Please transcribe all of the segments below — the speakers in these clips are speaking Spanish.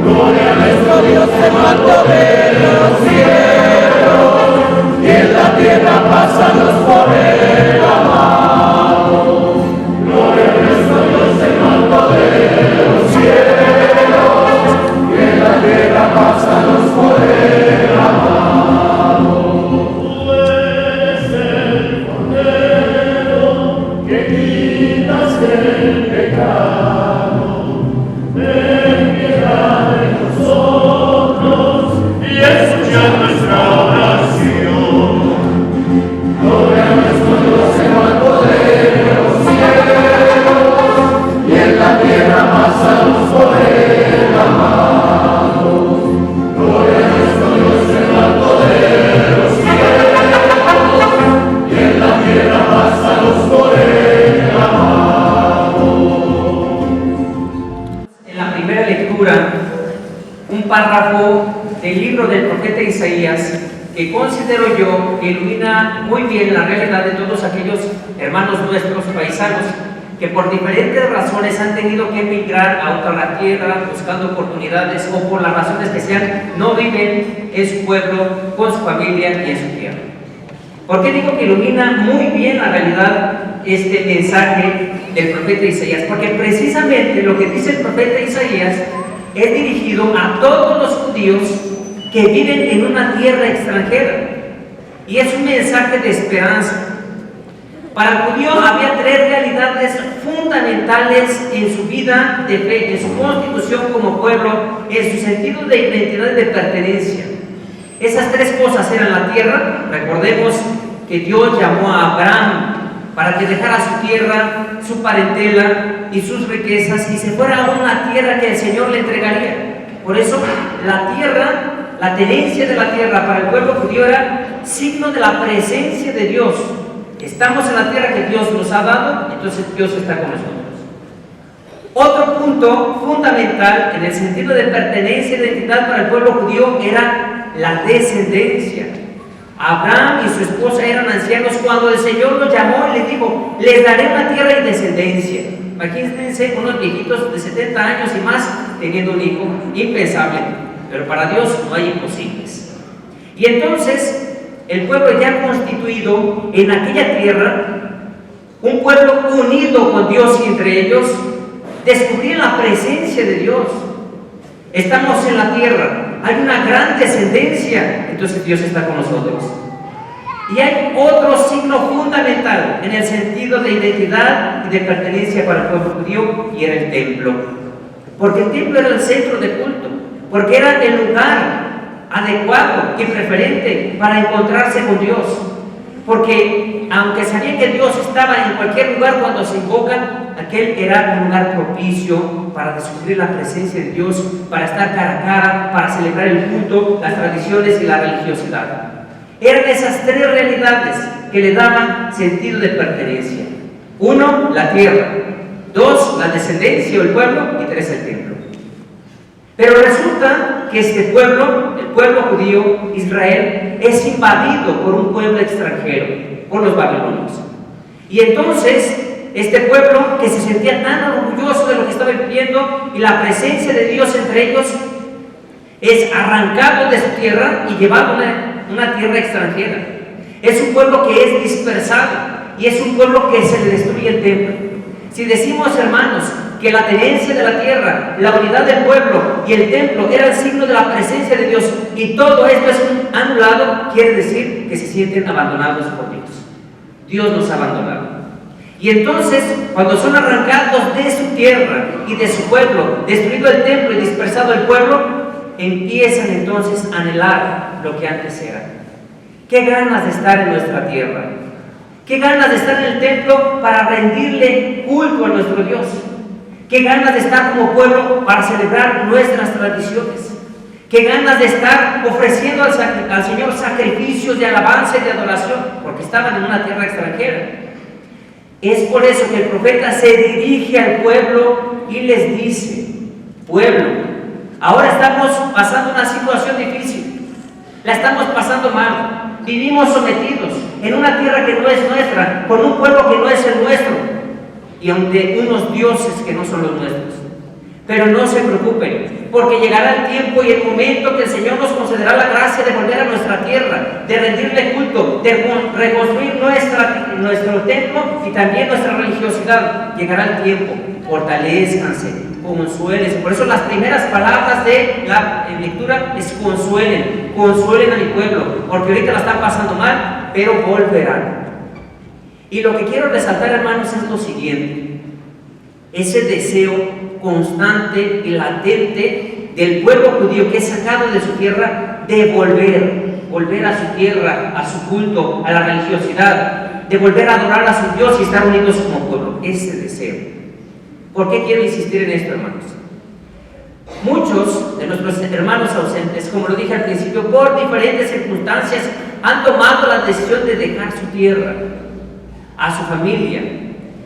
Gloria a nuestro Dios en lo alto de los cielos, y en la tierra paz a los por él amados. Gloria a nuestro Dios en lo alto de los cielos, y en la tierra paz a los por él amados. Tú eres el Cordero que quitas el pecado. Ten piedad de nosotros y escucha nuestra oración. Gloria a nuestro Dios en lo alto de los cielos, y en la tierra paz a los por él amados. Gloria a nuestro Dios en lo alto de los cielos, y en la tierra paz a los por él amados. En la primera lectura, un párrafo del libro del profeta Isaías que considero yo que ilumina muy bien la realidad de todos aquellos hermanos nuestros paisanos que por diferentes razones han tenido que emigrar a otra tierra buscando oportunidades o por las razones que sean, no viven en su pueblo, con su familia y en su tierra. ¿Por qué digo que ilumina muy bien la realidad este mensaje del profeta Isaías? Porque precisamente lo que dice el profeta Isaías es dirigido a todos los judíos que viven en una tierra extranjera, y es un mensaje de esperanza. Para el judío había tres realidades fundamentales en su vida de fe, en su constitución como pueblo, en su sentido de identidad y de pertenencia. Esas tres cosas eran la tierra. Recordemos que Dios llamó a Abraham para que dejara su tierra, su parentela y sus riquezas y se fuera a una tierra que el Señor le entregaría. Por eso la tierra, la tenencia de la tierra para el pueblo judío era signo de la presencia de Dios. Estamos en la tierra que Dios nos ha dado, entonces Dios está con nosotros. Otro punto fundamental en el sentido de pertenencia e identidad para el pueblo judío era la descendencia. Abraham y su esposa eran ancianos cuando el Señor los llamó y les dijo: les daré una tierra y descendencia. Imagínense unos viejitos de 70 años y más teniendo un hijo, impensable, pero para Dios no hay imposibles. Y entonces el pueblo ya constituido en aquella tierra, un pueblo unido con Dios y entre ellos, descubrían la presencia de Dios. Estamos en la tierra, hay una gran descendencia, entonces Dios está con nosotros. Y hay otro signo fundamental en el sentido de identidad y de pertenencia para el pueblo judío, y era el templo. Porque el templo era el centro de culto, porque era el lugar adecuado y preferente para encontrarse con Dios. Porque aunque sabían que Dios estaba en cualquier lugar cuando se invocan, aquel era un lugar propicio para descubrir la presencia de Dios, para estar cara a cara, para celebrar el culto, las tradiciones y la religiosidad. Eran esas tres realidades que le daban sentido de pertenencia. 1, la tierra. 2, la descendencia o el pueblo. Y 3, el templo. Pero resulta que este pueblo, el pueblo judío, Israel, es invadido por un pueblo extranjero, por los babilonios. Y entonces, este pueblo que se sentía tan orgulloso de lo que estaba viviendo y la presencia de Dios entre ellos, es arrancado de su tierra y llevado a una tierra extranjera. Es un pueblo que es dispersado y es un pueblo que se le destruye el templo. Si decimos, hermanos, que la tenencia de la tierra, la unidad del pueblo y el templo era el signo de la presencia de Dios, y todo esto es anulado, quiere decir que se sienten abandonados por Dios. Dios nos ha abandonado. Y entonces, cuando son arrancados de su tierra y de su pueblo, destruido el templo y dispersado el pueblo, empiezan entonces a anhelar lo que antes era. Qué ganas de estar en nuestra tierra, qué ganas de estar en el templo para rendirle culto a nuestro Dios, qué ganas de estar como pueblo para celebrar nuestras tradiciones, qué ganas de estar ofreciendo al Señor sacrificios de alabanza y de adoración, porque estaban en una tierra extranjera. Es por eso que el profeta se dirige al pueblo y les dice: pueblo, ahora estamos pasando una situación difícil, la estamos pasando mal, vivimos sometidos en una tierra que no es nuestra, con un pueblo que no es el nuestro, y ante unos dioses que no son los nuestros. Pero no se preocupen, porque llegará el tiempo y el momento que el Señor nos concederá la gracia de volver a nuestra tierra, de rendirle culto, de reconstruir nuestro templo y también nuestra religiosidad. Llegará el tiempo, fortalézcanse, consuélense. Por eso las primeras palabras de la lectura es consuelen a mi pueblo, porque ahorita la están pasando mal, pero volverán. Y lo que quiero resaltar, hermanos, es lo siguiente: ese deseo constante y latente del pueblo judío que es sacado de su tierra de volver a su tierra, a su culto, a la religiosidad, de volver a adorar a su Dios y estar unidos como pueblo. Ese deseo. ¿Por qué quiero insistir en esto, hermanos? Muchos de nuestros hermanos ausentes, como lo dije al principio, por diferentes circunstancias han tomado la decisión de dejar su tierra, a su familia,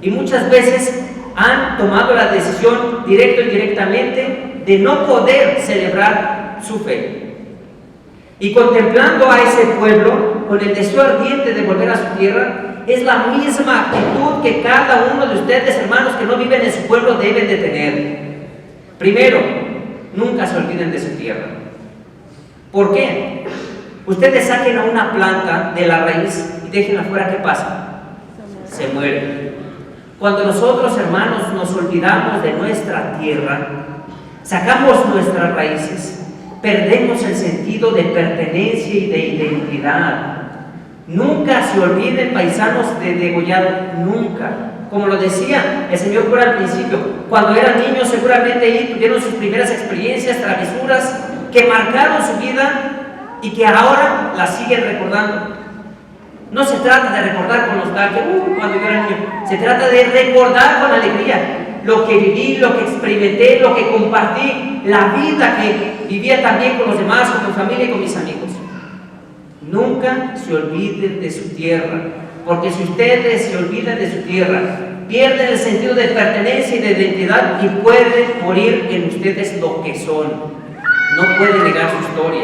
y muchas veces han tomado la decisión, directo o indirectamente, de no poder celebrar su fe. Y contemplando a ese pueblo con el deseo ardiente de volver a su tierra, es la misma actitud que cada uno de ustedes, hermanos, que no viven en su pueblo, deben de tener. Primero, nunca se olviden de su tierra. ¿Por qué? Ustedes saquen a una planta de la raíz y déjenla fuera, ¿qué pasa? Se muere. Cuando nosotros, hermanos, nos olvidamos de nuestra tierra, sacamos nuestras raíces, perdemos el sentido de pertenencia y de identidad. Nunca se olviden, paisanos de Degollado, nunca. Como lo decía el señor cura al principio, cuando eran niños seguramente ahí tuvieron sus primeras experiencias, travesuras que marcaron su vida y que ahora las siguen recordando. No se trata de recordar con nostalgia, cuando yo era niño. Se trata de recordar con alegría lo que viví, lo que experimenté, lo que compartí, la vida que vivía también con los demás, con mi familia y con mis amigos. Nunca se olviden de su tierra, porque si ustedes se olvidan de su tierra, pierden el sentido de pertenencia y de identidad y pueden morir en ustedes lo que son. No pueden negar su historia.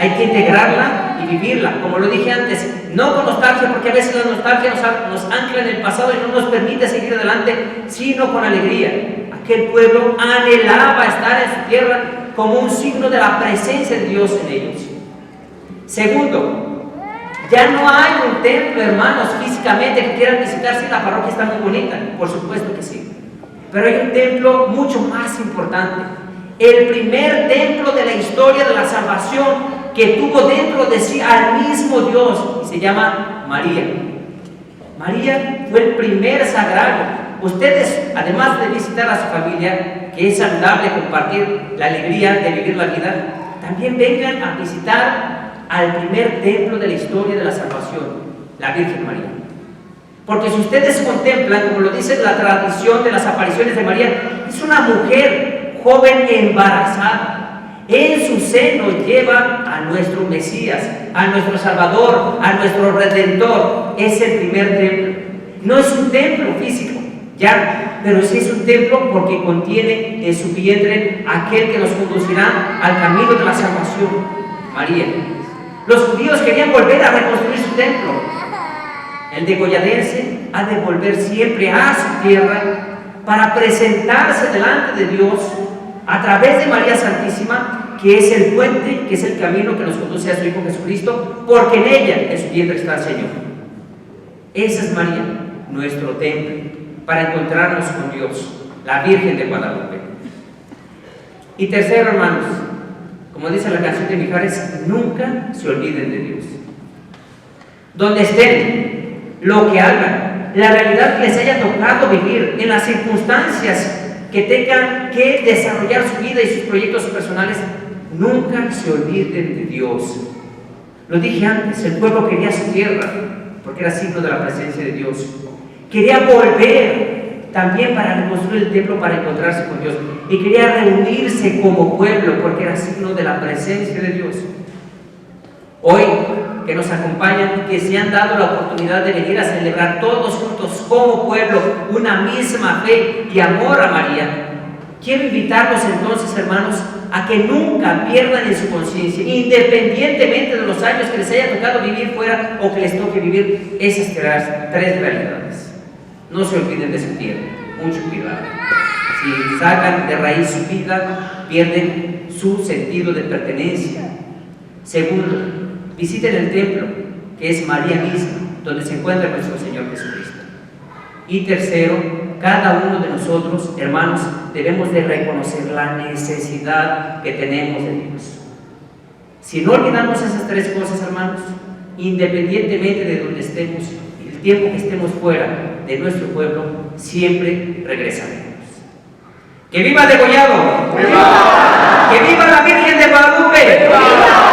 Hay que integrarla y vivirla, como lo dije antes, no con nostalgia, porque a veces la nostalgia nos ancla en el pasado y no nos permite seguir adelante, sino con alegría. Aquel pueblo anhelaba estar en su tierra como un signo de la presencia de Dios en ellos. Segundo, ya no hay un templo, hermanos, físicamente que quieran visitar. Sí, la parroquia está muy bonita, por supuesto que sí, pero hay un templo mucho más importante, el primer templo de la historia de la salvación, que tuvo dentro de sí al mismo Dios, y se llama María. María fue el primer sagrario. Ustedes, además de visitar a su familia, que es saludable compartir la alegría de vivir la vida, también vengan a visitar al primer templo de la historia de la salvación, la Virgen María. Porque si ustedes contemplan, como lo dice la tradición de las apariciones de María, es una mujer joven embarazada. En su seno lleva a nuestro Mesías, a nuestro Salvador, a nuestro Redentor. Es el primer templo. No es un templo físico, ya, pero sí es un templo porque contiene en su vientre aquel que nos conducirá al camino de la salvación, María. Los judíos querían volver a reconstruir su templo. El degolladense ha de volver siempre a su tierra para presentarse delante de Dios a través de María Santísima, que es el puente, que es el camino que nos conduce a su Hijo Jesucristo, porque en ella, en su vientre, está el Señor. Esa es María, nuestro templo, para encontrarnos con Dios, la Virgen de Guadalupe. Y tercero, hermanos, como dice la canción de Mijares, nunca se olviden de Dios. Donde estén, lo que hagan, la realidad que les haya tocado vivir, en las circunstancias que tengan que desarrollar su vida y sus proyectos personales, nunca se olviden de Dios. Lo dije antes, el pueblo quería su tierra, porque era signo de la presencia de Dios. Quería volver también para reconstruir el templo, para encontrarse con Dios. Y quería reunirse como pueblo, porque era signo de la presencia de Dios. Hoy, que nos acompañan, que se han dado la oportunidad de venir a celebrar todos juntos como pueblo una misma fe y amor a María, quiero invitarlos entonces, hermanos, a que nunca pierdan en su conciencia, independientemente de los años que les haya tocado vivir fuera o que les toque vivir, esas tres realidades. No se olviden de su tierra, mucho cuidado. Si sacan de raíz su vida, pierden su sentido de pertenencia. Segundo, visiten el templo, que es María misma, donde se encuentra nuestro Señor Jesucristo. Y tercero, cada uno de nosotros, hermanos, debemos de reconocer la necesidad que tenemos de Dios. Si no olvidamos esas tres cosas, hermanos, independientemente de donde estemos, el tiempo que estemos fuera de nuestro pueblo, siempre regresaremos. ¡Que viva Degollado! ¡Viva! ¡Que viva la Virgen de Guadalupe! ¡Viva!